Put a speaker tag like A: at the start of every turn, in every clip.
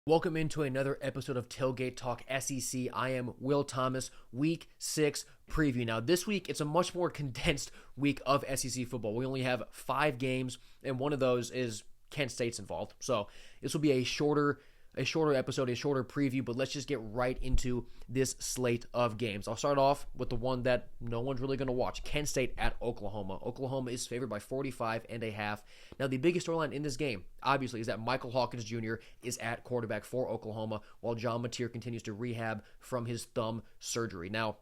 A: Welcome into another episode of Tailgate Talk SEC. I am Will Thomas, Week 6 preview. Now, this week, it's a much more condensed week of SEC football. We only have 5 games, and one of those is Kent State's involved. So this will be a shorter episode, a shorter preview, but let's just get right into this slate of games. I'll start off with the one that no one's really going to watch. Kent State at Oklahoma. Oklahoma is favored by 45.5. Now, the biggest storyline in this game, obviously, is that Michael Hawkins Jr. is at quarterback for Oklahoma, while John Mateer continues to rehab from his thumb surgery. Now,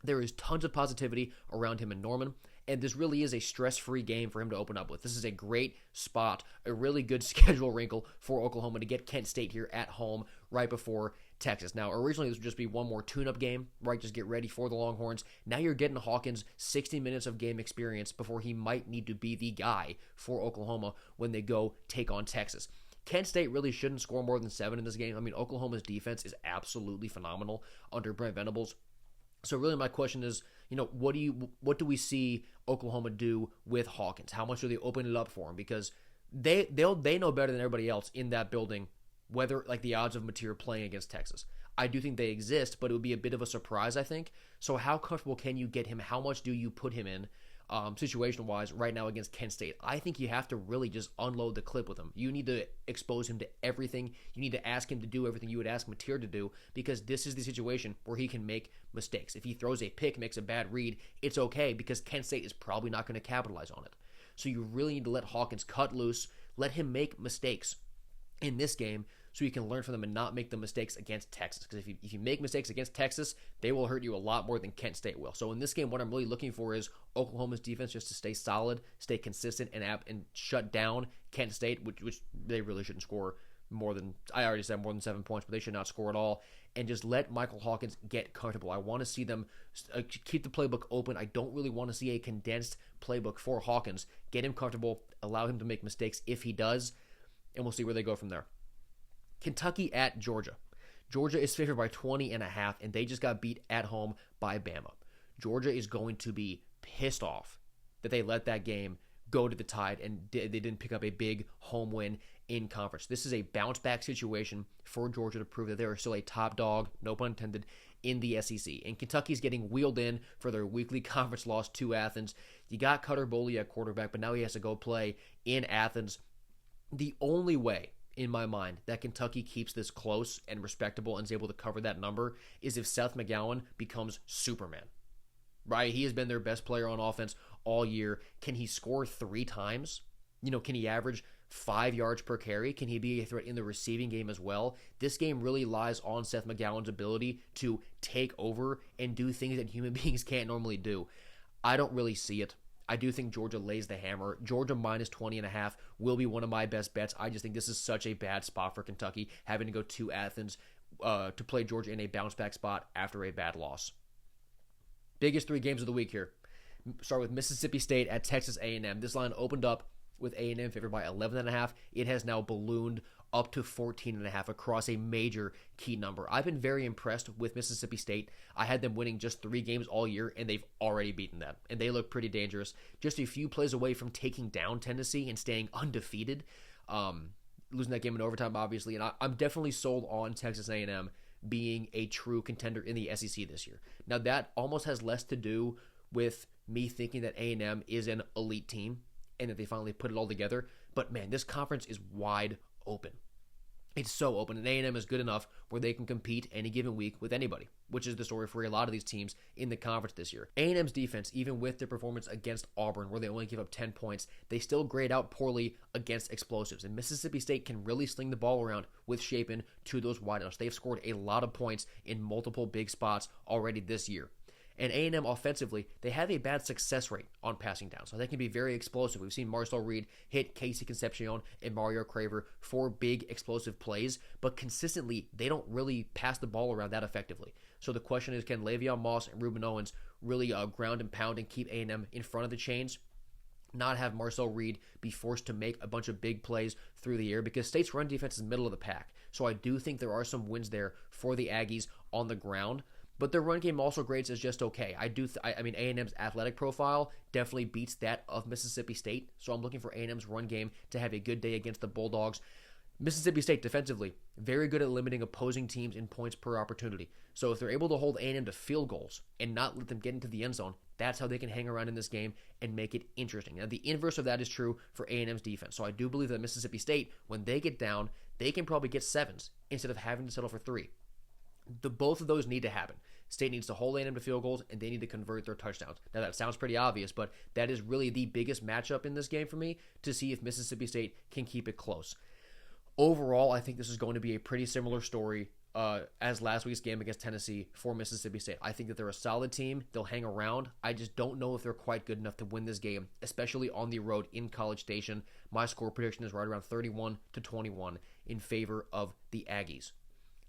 A: there is tons of positivity around him in Norman, and this really is a stress-free game for him to open up with. This is a great spot, a really good schedule wrinkle for Oklahoma to get Kent State here at home right before Texas. Now, originally this would just be one more tune-up game, right? Just get ready for the Longhorns. Now you're getting Hawkins 60 minutes of game experience before he might need to be the guy for Oklahoma when they go take on Texas. Kent State really shouldn't score more than 7 in this game. I mean, Oklahoma's defense is absolutely phenomenal under Brent Venables. So really my question is, what do we see Oklahoma do with Hawkins? How much do they open it up for him? Because they know better than everybody else in that building, whether like the odds of Mateer playing against Texas. I do think they exist, but it would be a bit of a surprise, I think. So how comfortable can you get him? How much do you put him in? Situation-wise right now against Kent State? I think you have to really just unload the clip with him. You need to expose him to everything. You need to ask him to do everything you would ask Mateer to do, because this is the situation where he can make mistakes. If he throws a pick, makes a bad read, it's okay, because Kent State is probably not going to capitalize on it. So you really need to let Hawkins cut loose, let him make mistakes in this game so you can learn from them and not make the mistakes against Texas. Because if you make mistakes against Texas, they will hurt you a lot more than Kent State will. So in this game, what I'm really looking for is Oklahoma's defense just to stay solid, stay consistent, and shut down Kent State, which they really shouldn't score more than 7 points, but they should not score at all. And just let Michael Hawkins get comfortable. I want to see them keep the playbook open. I don't really want to see a condensed playbook for Hawkins. Get him comfortable, allow him to make mistakes if he does, and we'll see where they go from there. Kentucky at Georgia. Georgia is favored by 20.5, and they just got beat at home by Bama. Georgia is going to be pissed off that they let that game go to the Tide and they didn't pick up a big home win in conference. This is a bounce-back situation for Georgia to prove that they are still a top dog, no pun intended, in the SEC. And Kentucky's getting wheeled in for their weekly conference loss to Athens. You got Cutter Boley at quarterback, but now he has to go play in Athens. The only way, in my mind, that Kentucky keeps this close and respectable and is able to cover that number is if Seth McGowan becomes Superman. Right? He has been their best player on offense all year. Can he score 3 times? Can he average 5 yards per carry? Can he be a threat in the receiving game as well? This game really lies on Seth McGowan's ability to take over and do things that human beings can't normally do. I don't really see it. I do think Georgia lays the hammer. Georgia minus 20.5 will be one of my best bets. I just think this is such a bad spot for Kentucky, having to go to Athens to play Georgia in a bounce-back spot after a bad loss. Biggest 3 games of the week here. Start with Mississippi State at Texas A&M. This line opened up with A&M favored by 11.5. It has now ballooned up to 14.5 across a major key number. I've been very impressed with Mississippi State. I had them winning just 3 games all year, and they've already beaten that. And they look pretty dangerous. Just a few plays away from taking down Tennessee and staying undefeated. Losing that game in overtime, obviously. And I'm definitely sold on Texas A&M being a true contender in the SEC this year. Now, that almost has less to do with me thinking that A&M is an elite team and that they finally put it all together. But, man, this conference is wide open. It's so open, and A&M is good enough where they can compete any given week with anybody, which is the story for a lot of these teams in the conference this year. A&M's defense, even with their performance against Auburn, where they only give up 10 points, they still grade out poorly against explosives, and Mississippi State can really sling the ball around with Shapen to those wideouts. They've scored a lot of points in multiple big spots already this year. And A&M offensively, they have a bad success rate on passing down, so they can be very explosive. We've seen Marcel Reed hit Casey Concepcion and Mario Craver for big explosive plays, but consistently, they don't really pass the ball around that effectively. So the question is, can Le'Veon Moss and Ruben Owens really ground and pound and keep A&M in front of the chains? Not have Marcel Reed be forced to make a bunch of big plays through the air, because State's run defense is middle of the pack. So I do think there are some wins there for the Aggies on the ground. But their run game also grades as just okay. I mean, A&M's athletic profile definitely beats that of Mississippi State. So I'm looking for A&M's run game to have a good day against the Bulldogs. Mississippi State defensively, very good at limiting opposing teams in points per opportunity. So if they're able to hold A&M to field goals and not let them get into the end zone, that's how they can hang around in this game and make it interesting. Now, the inverse of that is true for A&M's defense. So I do believe that Mississippi State, when they get down, they can probably get sevens instead of having to settle for three. Both of those need to happen. State needs to hold A&M to field goals, and they need to convert their touchdowns. Now, that sounds pretty obvious, but that is really the biggest matchup in this game for me to see if Mississippi State can keep it close. Overall, I think this is going to be a pretty similar story as last week's game against Tennessee for Mississippi State. I think that they're a solid team. They'll hang around. I just don't know if they're quite good enough to win this game, especially on the road in College Station. My score prediction is right around 31-21 in favor of the Aggies.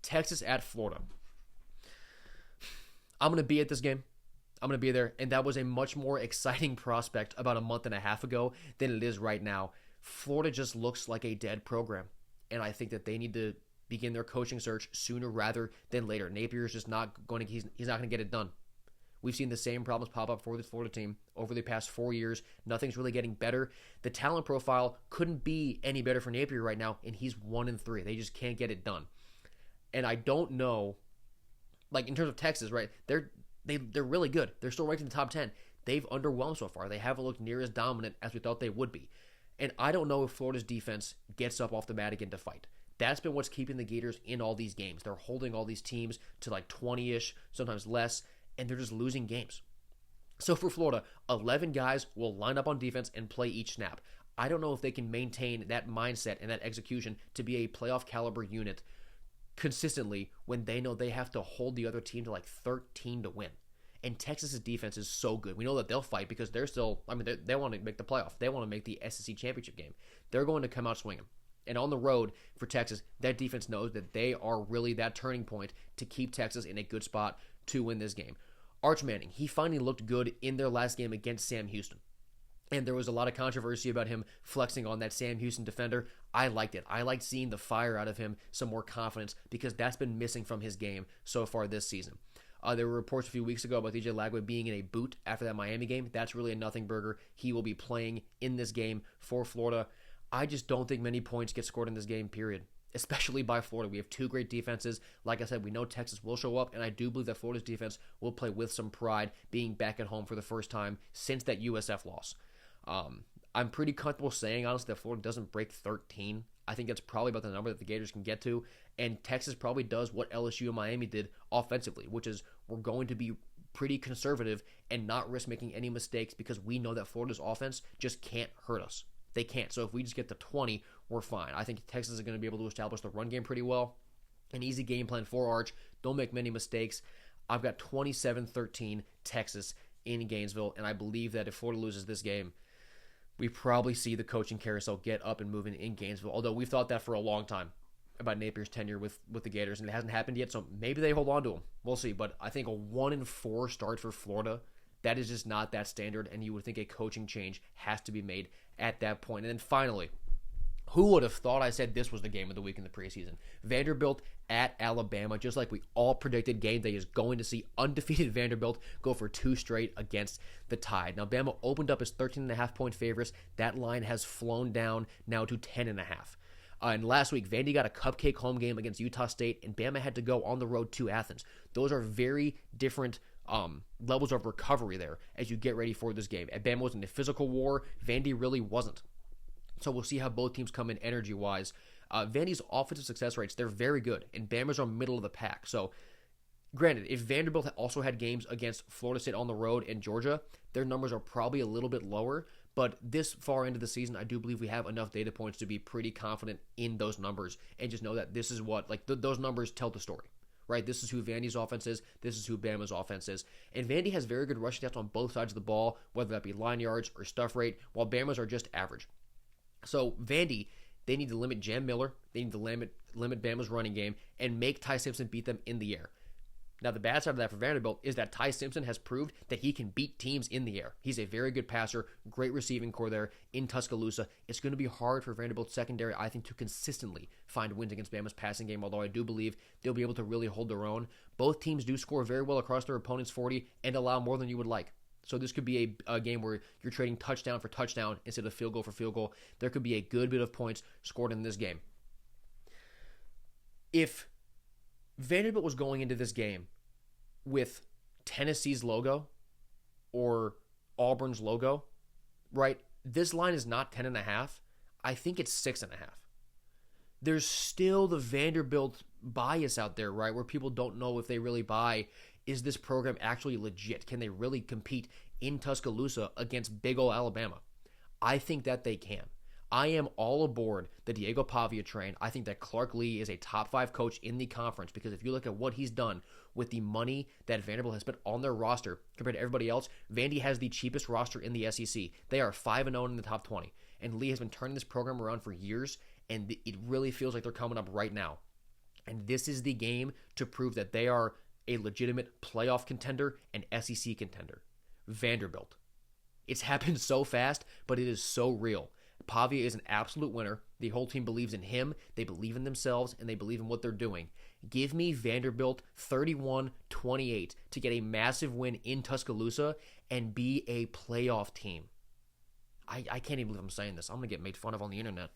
A: Texas at Florida. I'm going to be at this game. I'm going to be there, and that was a much more exciting prospect about a month and a half ago than it is right now. Florida just looks like a dead program, and I think that they need to begin their coaching search sooner rather than later. Napier's just not going to, he's not going to get it done. We've seen the same problems pop up for the Florida team over the past 4 years. Nothing's really getting better. The talent profile couldn't be any better for Napier right now, and he's 1-3. They just can't get it done. And I don't know, like in terms of Texas, right? They're really good. They're still ranked in the top 10. They've underwhelmed so far. They haven't looked near as dominant as we thought they would be. And I don't know if Florida's defense gets up off the mat again to fight. That's been what's keeping the Gators in all these games. They're holding all these teams to like 20-ish, sometimes less, and they're just losing games. So for Florida, 11 guys will line up on defense and play each snap. I don't know if they can maintain that mindset and that execution to be a playoff caliber unit consistently when they know they have to hold the other team to like 13 to win. And Texas's defense is so good. We know that they'll fight because they're still, they want to make the playoff. They want to make the SEC championship game. They're going to come out swinging. And on the road for Texas, that defense knows that they are really that turning point to keep Texas in a good spot to win this game. Arch Manning, he finally looked good in their last game against Sam Houston. And there was a lot of controversy about him flexing on that Sam Houston defender. I liked it. I liked seeing the fire out of him, some more confidence, because that's been missing from his game so far this season. There were reports a few weeks ago about DJ Lagway being in a boot after that Miami game. That's really a nothing burger. He will be playing in this game for Florida. I just don't think many points get scored in this game, period, especially by Florida. We have two great defenses. Like I said, we know Texas will show up, and I do believe that Florida's defense will play with some pride, being back at home for the first time since that USF loss. I'm pretty comfortable saying, honestly, that Florida doesn't break 13. I think that's probably about the number that the Gators can get to. And Texas probably does what LSU and Miami did offensively, which is we're going to be pretty conservative and not risk making any mistakes because we know that Florida's offense just can't hurt us. They can't. So if we just get to 20, we're fine. I think Texas is going to be able to establish the run game pretty well. An easy game plan for Arch. Don't make many mistakes. I've got 27-13 Texas in Gainesville, and I believe that if Florida loses this game, we probably see the coaching carousel get up and moving in Gainesville, although we've thought that for a long time about Napier's tenure with the Gators, and it hasn't happened yet, so maybe they hold on to him. We'll see, but I think a 1-4 start for Florida, that is just not that standard, and you would think a coaching change has to be made at that point. And then finally, who would have thought I said this was the game of the week in the preseason? Vanderbilt at Alabama, just like we all predicted. Game day is going to see undefeated Vanderbilt go for 2 straight against the Tide. Now, Bama opened up as 13.5-point favorites. That line has flown down now to 10.5. And last week, Vandy got a cupcake home game against Utah State, and Bama had to go on the road to Athens. Those are very different levels of recovery there as you get ready for this game. And Bama was in a physical war. Vandy really wasn't. So we'll see how both teams come in energy-wise. Vandy's offensive success rates, they're very good, and Bama's are middle of the pack. So, granted, if Vanderbilt also had games against Florida State on the road and Georgia, their numbers are probably a little bit lower. But this far into the season, I do believe we have enough data points to be pretty confident in those numbers and just know that this is what, those numbers tell the story, right? This is who Vandy's offense is. This is who Bama's offense is. And Vandy has very good rushing stats on both sides of the ball, whether that be line yards or stuff rate, while Bama's are just average. So Vandy, they need to limit Jam Miller. They need to limit Bama's running game and make Ty Simpson beat them in the air. Now, the bad side of that for Vanderbilt is that Ty Simpson has proved that he can beat teams in the air. He's a very good passer, great receiving core there in Tuscaloosa. It's going to be hard for Vanderbilt's secondary, I think, to consistently find wins against Bama's passing game, although I do believe they'll be able to really hold their own. Both teams do score very well across their opponent's 40 and allow more than you would like. So this could be a game where you're trading touchdown for touchdown instead of field goal for field goal. There could be a good bit of points scored in this game. If Vanderbilt was going into this game with Tennessee's logo or Auburn's logo, right? This line is not 10.5. I think it's 6.5. There's still the Vanderbilt bias out there, right? Where people don't know if they really buy, is this program actually legit? Can they really compete in Tuscaloosa against big ol' Alabama? I think that they can. I am all aboard the Diego Pavia train. I think that Clark Lee is a top 5 coach in the conference because if you look at what he's done with the money that Vanderbilt has spent on their roster compared to everybody else, Vandy has the cheapest roster in the SEC. They are 5-0 in the top 20. And Lee has been turning this program around for years, and it really feels like they're coming up right now. And this is the game to prove that they are a legitimate playoff contender and SEC contender. Vanderbilt. It's happened so fast, but it is so real. Pavia is an absolute winner. The whole team believes in him. They believe in themselves, and they believe in what they're doing. Give me Vanderbilt 31-28 to get a massive win in Tuscaloosa and be a playoff team. I can't even believe I'm saying this. I'm going to get made fun of on the internet.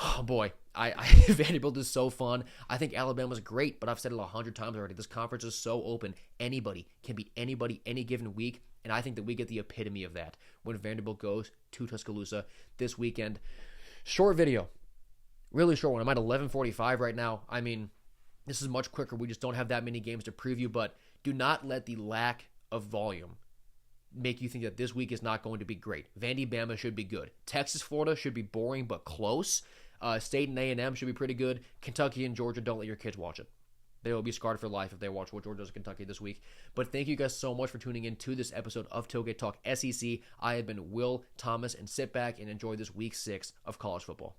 A: Oh, boy. Vanderbilt is so fun. I think Alabama's great, but I've said it 100 times already. This conference is so open. Anybody can beat anybody any given week, and I think that we get the epitome of that when Vanderbilt goes to Tuscaloosa this weekend. Short video. Really short one. I'm at 11:45 right now. I mean, this is much quicker. We just don't have that many games to preview, but do not let the lack of volume make you think that this week is not going to be great. Vandy Bama should be good. Texas Florida should be boring but close. State and A&M should be pretty good. Kentucky and Georgia, don't let your kids watch it. They will be scarred for life if they watch what Georgia does in Kentucky this week. But thank you guys so much for tuning in to this episode of Tailgate Talk SEC. I have been Will Thomas, and sit back and enjoy this week 6 of college football.